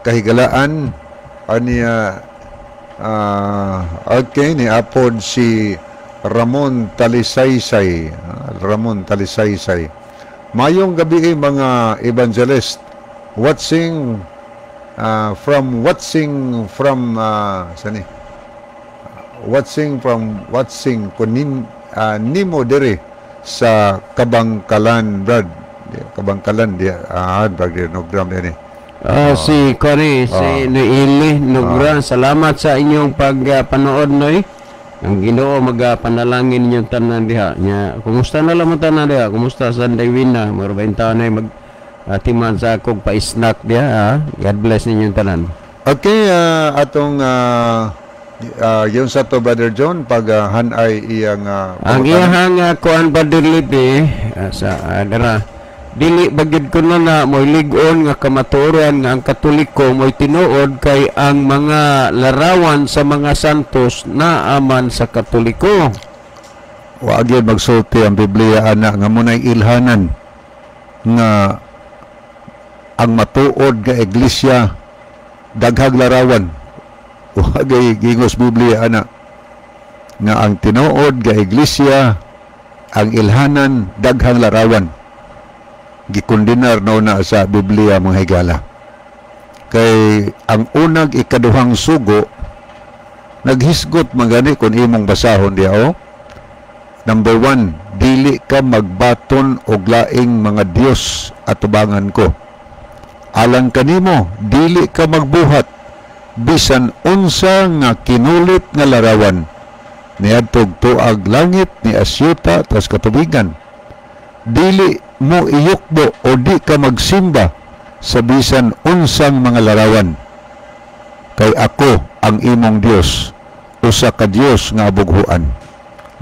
kahigalaan niya okay ni apod si Ramon Talisaysay. Ramon Talisaysay. Mayong gabi mga evangelist watching from kunin nimo diri sa Kabangkalan Brad. Kabangkalan dia Brad Nogram din si Cory si Noeli Nogra. Salamat sa inyong pagpanood noy. Ang Ginoo magapanalangin ninyong tanan diha nya. Kumusta na lang mo tanan diha? Kumusta sa Daywina? Maraming taon ay mag timan sa akong pa-snack diha. God bless ninyong tanan. Okay, atong yung sa to Brother John pag hanay iyang ang iyang kuan Brother Lipi sa dara dili bagid ko na mo'y lig-on nga kamatuoran nga ang Katoliko mo'y tinuod kay ang mga larawan sa mga santos na aman sa Katoliko. Wa gyud magsulti ang Biblia ana nga munay ilhanan nga ang matuod nga iglesia daghang larawan. Wa gyud gingos Biblia ana nga ang tinuod nga iglesia ang ilhanan daghang larawan. Gikondinar na sa Biblia mga higala. Kay ang unang ikaduhang sugo naghisgot magani kung imong basahon diha o. Number 1, dili ka magbaton og laing mga Dios atubangan ko. Alang kanimo, dili ka magbuhat bisan unsa nga kinulit nga larawan niadtog tuag langit ni asyuta tas katubigan. Dili mo iyukbo o di ka magsimba sa bisan unsang mga larawan. Kay ako ang imong Dios, usa ka Dios nga abughuan.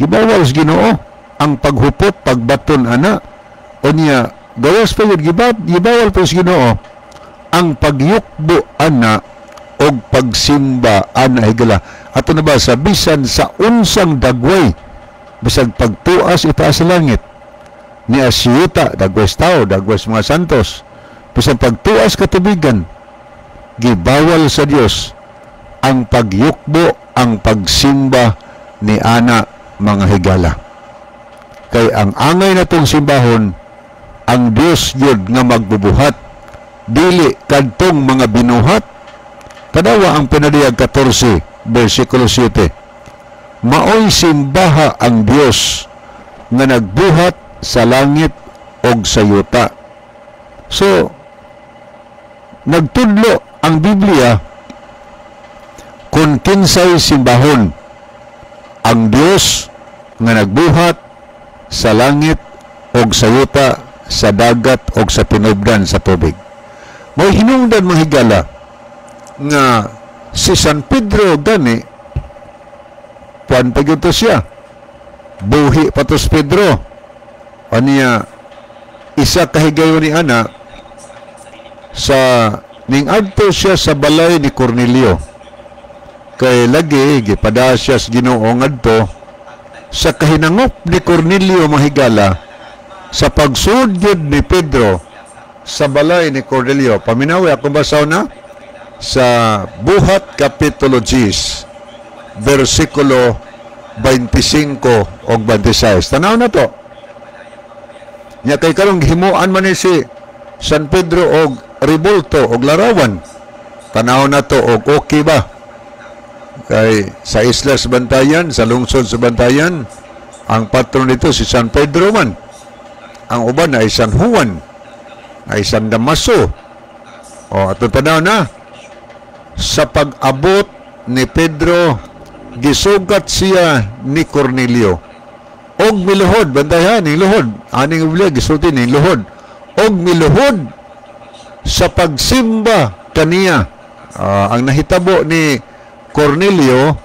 Gibawal sa Ginoo ang paghupot, pagbaton ana, o niya gawas pa yun, gibawal pa sa Ginoo ang pagyukbo ana o pagsimba ana higala. Ato na ba sa bisan sa unsang dagway, bisag pagtuas itaas sa langit ni asyuta, dagway tao, dagway mga santos, bisag pagtuas katubigan, gibawal sa Dios ang pagyukbo, ang pagsimba ni ana mga higala. Kay ang angay natong simbahon, ang Dios yun nga magbubuhat, dili kadtong mga binuhat. Kadawa ang pinadiyag 14, versikulo 7. Maoy simbaha ang Dios nga nagbuhat sa langit og sa yuta. So, nagtudlo ang Biblia kung kinsay simbahon ang Dios nga nagbuhat sa langit og sa yuta, sa dagat og sa tinubdan sa tubig. Mo'y hinungdan mga higala nga si San Pedro gani puan pa gyud siya. Buhi patos Pedro. Aniya isa kahigayon ni ana sa ning adto siya sa balay ni Cornelio. Kay lagi gipada siya sa Ginoo ngadto sa kahinangop ni Cornelio mahigala sa pagsudyod ni Pedro sa balay ni Cornelio. Paminawi ako basaw na sa Buhat Kapitulo 10 versikulo 25 o 26. Tanaw na to. Nya kay karong himuan man ni si San Pedro og ribulto og larawan. Tanaw na to og okay ba? Kay sa isla sa Bantayan, sa lungsod sa Bantayan, ang patron nito si San Pedro man. Ang uban ay San Juan, ay San Damaso. O, ato tanaw na. Sa pag-abot ni Pedro, gisugat siya ni Cornelio. Og miluhod, bantayan, ni luhod. Aning Biblia, gisutin ni luhod. Og miluhod sa pagsimba kaniya. Ang nahitabo ni Cornelio,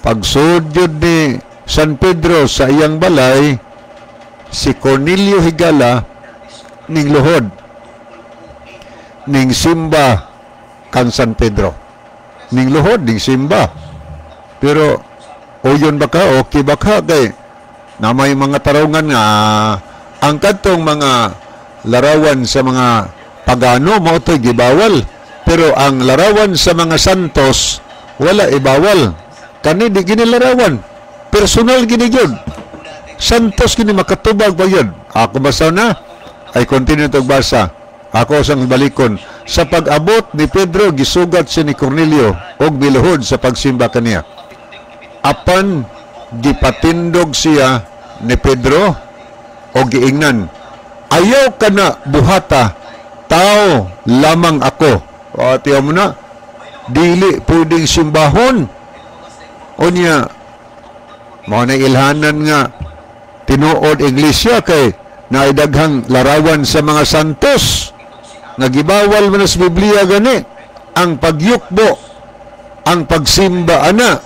pagsudyod ni San Pedro sa iyang balay, si Cornelio higala ning luhod, ning simba kan San Pedro. Ning luhod, ning simba. Pero, uyon ba ka? Okay ba ka? Kay, na may mga tarungan nga, ang katong mga larawan sa mga pagano, mo ito'y gibawal. Pero ang larawan sa mga santos, wala ibawal. Kani di gini larawan. Personal gini yun. Santos gini makatubag ba yun? Ako basa na. Ay continue itong basa. Ako sang balikon. Sa pag-abot ni Pedro, gisugat siya ni Cornelio og biluhod sa pagsimba kaniya. Apan, gipatindog siya ni Pedro o giingnan. Ayaw ka na buhata. Tao lamang ako. O, tiyaw mo na. Dili pwedeng simbahon. O niya, mga ilhanan nga, tinuod iglesia kay naidaghang larawan sa mga santos. Nagibawal man sa Biblia gani. Ang pagyukbo, ang pagsimba ana.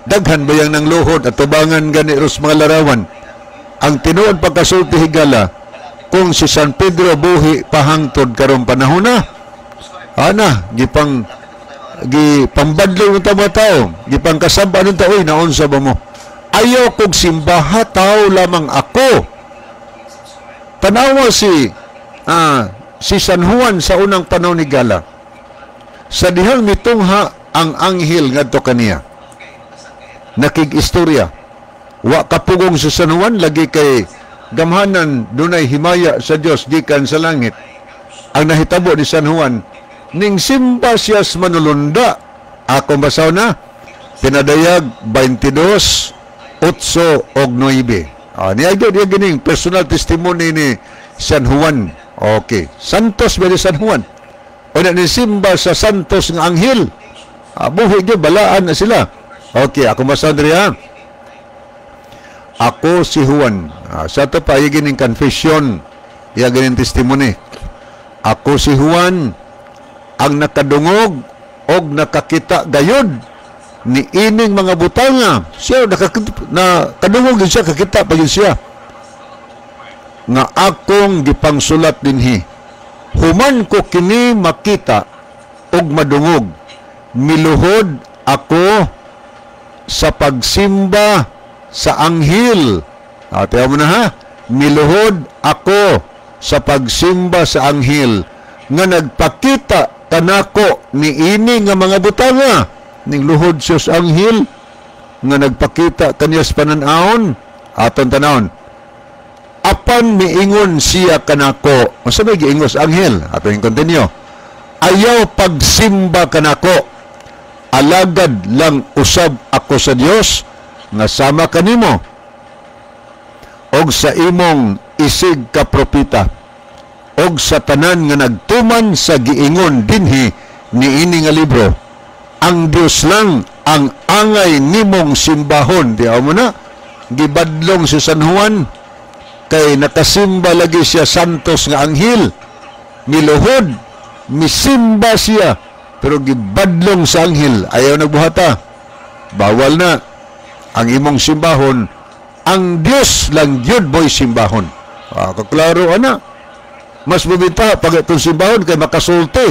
Daghan bayang ng luhod at tubangan gani ros mga larawan. Ang tinuod pagkasulti higala, kung si San Pedro buhi pahangtod karong panahon na, ana, gipambadlo ng mga tao, gipangkasamba ng tao, naunsa ba mo? Ayaw kong simbaha, tao lamang ako. Tanawa si San Juan sa unang panahon ni Gala. Sa dihang mitungha ang anghel ngadto kaniya. Nakig-istorya. Wa kapugong sa San Juan, lagi kay gamhanan dunay himaya sa Dios gikan sa langit. Ang nahitabo ni San Juan, ning simba siya sa manulunda. Ako basaw na, pinadayag 22, 8 og 9. Niya gining personal testimony ni San Juan. Okay. Santos ba ni San Juan? O na nisimba sa Santos nga anghel. Buhi yun, balaan na sila. Okay, ako masaw diri. Ako si Juan. Sa ito pa, gining confession. Gining testimony. Ako si Juan, ang nakadungog og nakakita gayod ni ining mga butanga. Siya nakadungog din siya, kakita pa yun siya. Nga akong gipangsulat dinhi. Human ko kini makita og madungog. Miluhod ako sa pagsimba sa anghel. Tiyaw mo na ha. Miluhod ako sa pagsimba sa anghel nga nagpakita kanako ni ini nga mga butanga. Ning luhod siya sa anghel nga nagpakita kaniya sa pananaon. Aton tanawon. Apan miingon siya kanako. Masa may giingos anghel? Aton yung continue. Ayaw pagsimba kanako. Alagad lang usab ako sa Dios nga sama kanimo og sa imong isig ka propeta og sa tanan nga nagtuman sa giingon dinhi ni ini nga libro. Ang Dios lang ang angay nimong simbahon. Di mo na gibadlong si San Juan kay nakasimba lagi siya santos nga anghel. Miluhod, misimba siya pero gibadlong sa anghel. Ayaw nagbuhata. Bawal na. Ang imong simbahon, ang Diyos lang yun boy simbahon. Kaklaro, ana. Mas bumita pag itong simbahon kay makasulti.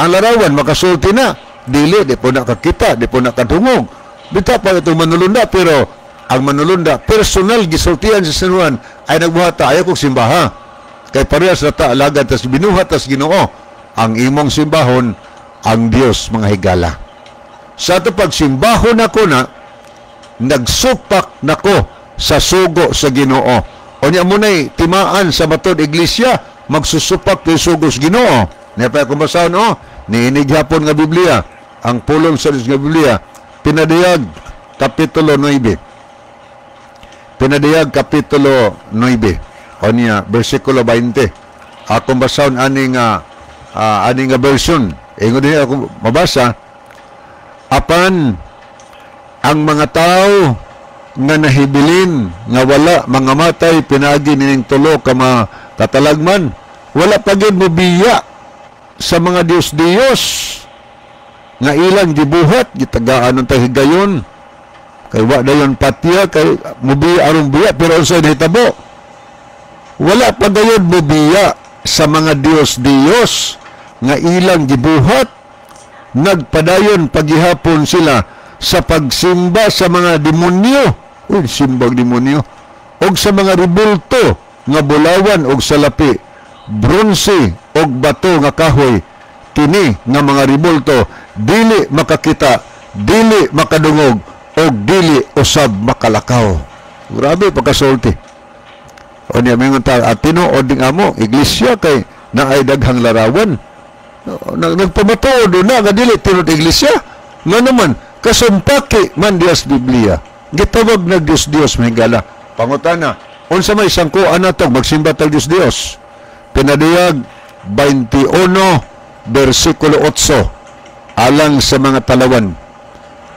Ang larawan, makasulti na. Dili, di po nakakita, di po nakadungog. Bita pag itong manulunda, pero ang manulunda, personal gisultihan sa San Juan, ay nagbuhata, ayaw kong simbaha. Kay parehas na ta, alagad, tas binuhat, tas Ginoo. Ang imong simbahon, ang Diyos, mga higala. Sa ito pagsimbahon ako na, nagsupak nako sa sugo sa Ginoo. O niya muna'y timaan sa matod iglesia, magsusupak yung sugo sa Ginoo. Niya pa akong basahan, niinig hapon nga Biblia, ang pulong sa nga Biblia, pinadayag, Kapitulo 9. Pinadayag, Kapitulo 9. O niya, versikulo 20. Akong basahan aning version. Ingon din ako mabasa, apan ang mga tao nga nahibilin nga wala mga matay pinagi nining tulo ka katalagman, wala pa gid mobiya sa mga Dios nga ilang gibuhat gitagaan ng tahigayon kay wa dayon patya kay mobiya aron biya pero unsay nahitabo, wala pa gayud mobiya sa mga Dios nga ilang gibuhat, nagpadayon paghihapon sila sa pagsimba sa mga demonyo, simbang demonyo, o sa mga ribulto nga bulawan o salapi, bronze o bato nga kahoy, kini nga mga ribulto, dili makakita, dili makadungog, o dili usab makalakaw. Grabe pagkasulti. O niya may ngunta, tinuod ding amo, iglesia kay naay daghang larawan. Nagpamatuod na, nga dili tinuod iglesia. Nga naman, kasumpaki man Diyos Biblia. Gitawag na Diyos may gala. Pangutana, unsa may sangkuan na ito, magsimba tag Diyos. Pinadayag 21, versikulo 8. Alang sa mga talawan,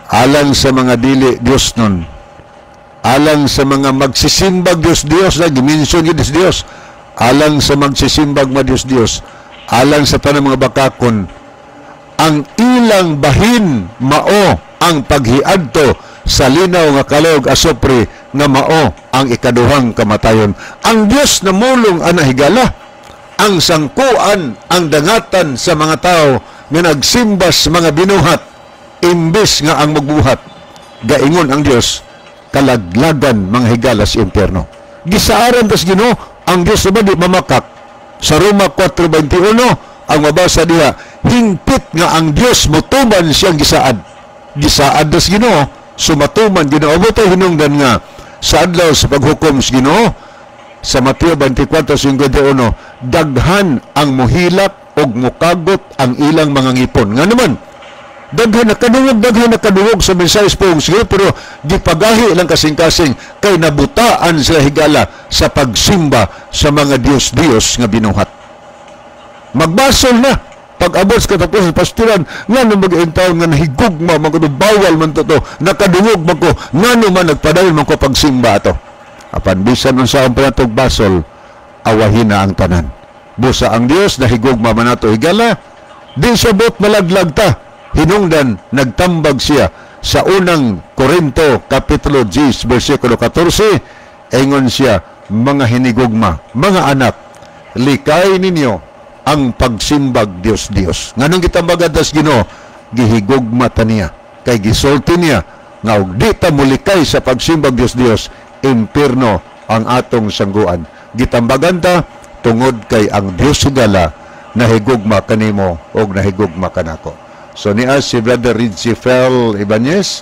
alang sa mga dili Diyos nun, alang sa mga magsisimbag Diyos, na giminsyon yun Diyos, alang sa magsisimbag Diyos, alang sa tanang mga bakakon, ang ilang bahin mao ang paghiadto sa linaw nga kalog asopre nga mao ang ikaduhang kamatayon. Ang Dios na mulong anahigala, ang sangkuan, ang dangatan sa mga tao nga nagsimbas mga binuhat, imbes nga ang magbuhat, gaingon ang Dios, kalaglagan mga higala sa impyerno. Gisaaran tas Ginoo, ang Dios naman di mamakak. Sa Roma 4:21, ang mabasa diha, hingpit nga ang Dios motuman siyang gisaad. Gisaad das Ginoo, sumatuman Ginoo. Amo tay hinungdan nga sa adlaw sa paghukom sa Ginoo sa Mateo 24:51, daghan ang mohilak og mokagot ang ilang mga ngipon. Nga naman, daghan nakadungog sa mensahe pong sige, pero gipagahi lang kasing-kasing kay nabutaan sila higala sa pagsimba sa mga Diyos-Diyos nga binuhat. Magbasol na pag-abot sa katapusan pastoran nga nung mag-intaw nga nahigugma bawal man to nakadungog man ko nga man nagpadayon man ko pagsimba ato. Apan bisan unsa ang panatog basol, awahin na ang tanan. Busa ang Dios nahigugma man nato higala, di siya bot malaglag ta. Hinungdan nagtambag siya sa unang Korinto kapitulo 10 bersikulo 14, ingon siya, mga hinigugma, mga anak, likay ninyo ang pagsimbag Dios-Dios. Nganong gitambagan tas Ginoo, gihigugma ta niya, kay gisulti niya nga og di ta mulikay sa pagsimbag Dios-Dios, impierno ang atong sangguan. Gitambagan ta tungod kay ang Dios higala nahigugma kanimo og nahigugma kanako. So niya si Brother Ritchie Fel Ibanez,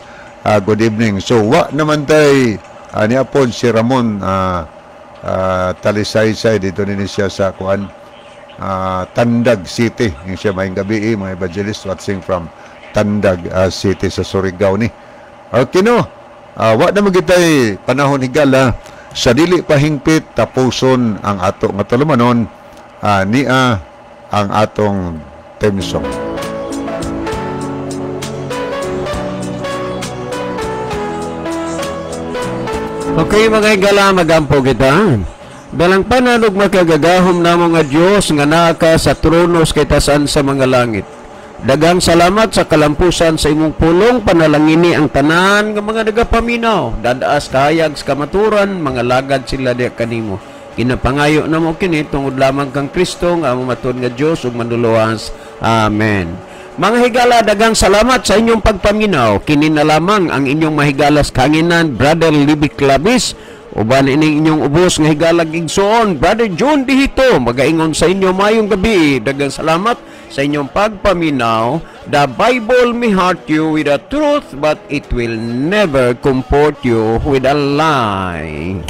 good evening. So wa naman tay niya po si Ramon Talisaysay dito din siya sa kuan Tandag City. Yung siya maing gabi mga evangelist watching from Tandag City sa Surigao ni. Okay no. Wa naman kitay panahon higala sa dili pahingpit tapuson ang ato nga tulumanon niya ang atong theme song. Okay mga higala, magampo kita. Dalang panalog makagagahom namo nga Dios nga naka sa tronos kay tasan sa mga langit. Dagang salamat sa kalampusan sa imong pulong panalangini ang tanan nga mga nagapaminaw. Dadaas kahayag sa kamaturan, mga lagad sila di kanimo. Kinapangayo namo kini tungod lamang kang Kristo nga among matud nga Dios ug manluluwas. Amen. Mga higala, dagang salamat sa inyong pagpaminaw. Kini na lamang ang inyong mahigalas kanginan, Brother Libby Clavis. Uban ining inyong ubos nga higalag igsoon, Brother John Dihito. Magaingon sa inyo mayong gabi. Dagang salamat sa inyong pagpaminaw. The Bible may heart you with a truth, but it will never comport you with a lie.